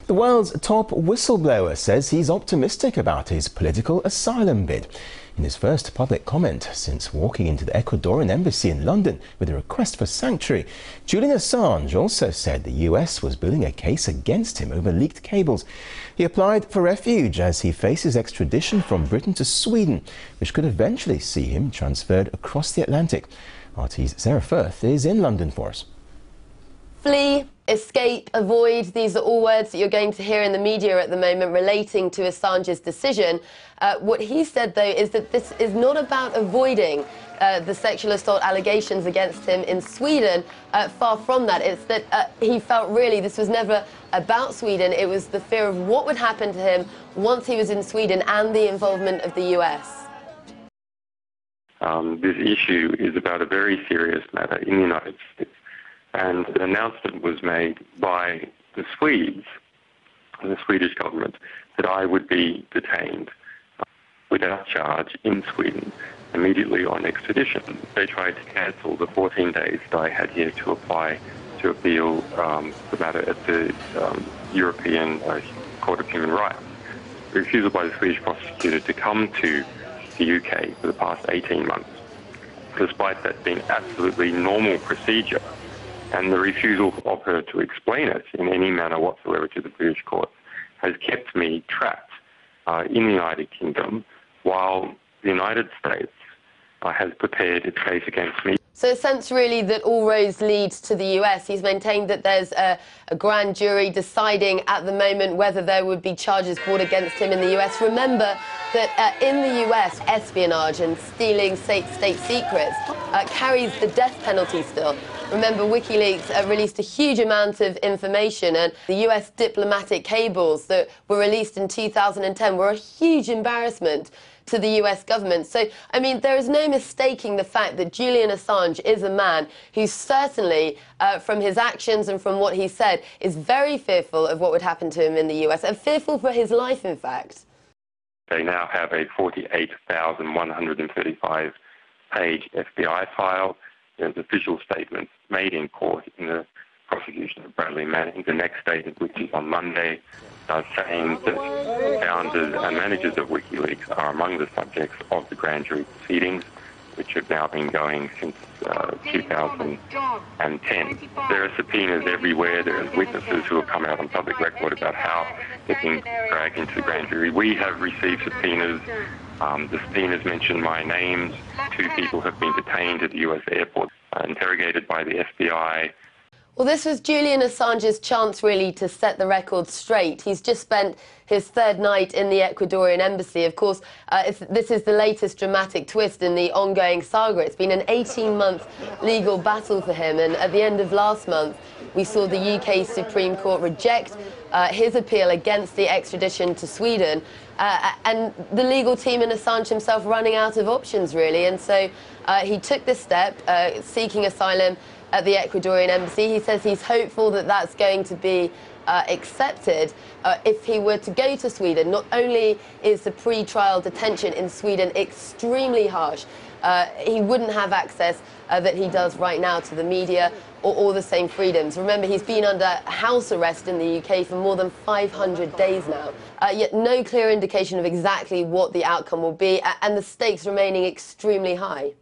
The world's top whistleblower says he's optimistic about his political asylum bid. In his first public comment since walking into the Ecuadorian embassy in London with a request for sanctuary, Julian Assange also said the US was building a case against him over leaked cables. He applied for refuge as he faces extradition from Britain to Sweden, which could eventually see him transferred across the Atlantic. RT's Sarah Firth is in London for us. Flee, escape, avoid, these are all words that you're going to hear in the media at the moment relating to Assange's decision. What he said, though, is that this is not about avoiding the sexual assault allegations against him in Sweden. Far from that. It's that he felt really this was never about Sweden. It was the fear of what would happen to him once he was in Sweden and the involvement of the US. This issue is about a very serious matter in the United States. And an announcement was made by the Swedes, the Swedish government, that I would be detained without charge in Sweden immediately on extradition. They tried to cancel the 14 days that I had here to apply to appeal the matter at the European Court of Human Rights. The refusal by the Swedish prosecutor to come to the UK for the past 18 months, despite that being absolutely normal procedure, and the refusal of her to explain it in any manner whatsoever to the British court has kept me trapped in the United Kingdom while the United States has prepared its case against me. So a sense really that all roads lead to the US. He's maintained that there's a grand jury deciding at the moment whether there would be charges brought against him in the US. Remember that in the US, espionage and stealing state secrets carries the death penalty still. Remember, WikiLeaks released a huge amount of information, and the US diplomatic cables that were released in 2010 were a huge embarrassment to the US government. So, I mean, there is no mistaking the fact that Julian Assange is a man who certainly, from his actions and from what he said, is very fearful of what would happen to him in the US, and fearful for his life, in fact. They now have a 48,135-page FBI file. There's official statements made in court in the prosecution of Bradley Manning. The next statement, which is on Monday, saying that founders and managers of WikiLeaks are among the subjects of the grand jury proceedings, which have now been going since 2010. There are subpoenas everywhere. There are witnesses who have come out on public record about how they've been dragged into the grand jury. We have received subpoenas. The subpoenas mention my names. 2 people have been detained at the US airport, interrogated by the FBI. Well, this was Julian Assange's chance, really, to set the record straight. He's just spent his 3rd night in the Ecuadorian embassy. Of course, this is the latest dramatic twist in the ongoing saga. It's been an 18-month legal battle for him, and at the end of last month, we saw the UK Supreme Court reject his appeal against the extradition to Sweden, and the legal team and Assange himself running out of options, really. And so he took this step, seeking asylum at the Ecuadorian embassy. He says he's hopeful that that's going to be accepted if he were to go to Sweden. Not only is the pre-trial detention in Sweden extremely harsh, he wouldn't have access that he does right now to the media or the same freedoms. Remember, he's been under house arrest in the UK for more than 500 days now, yet no clear indication of exactly what the outcome will be, and the stakes remaining extremely high.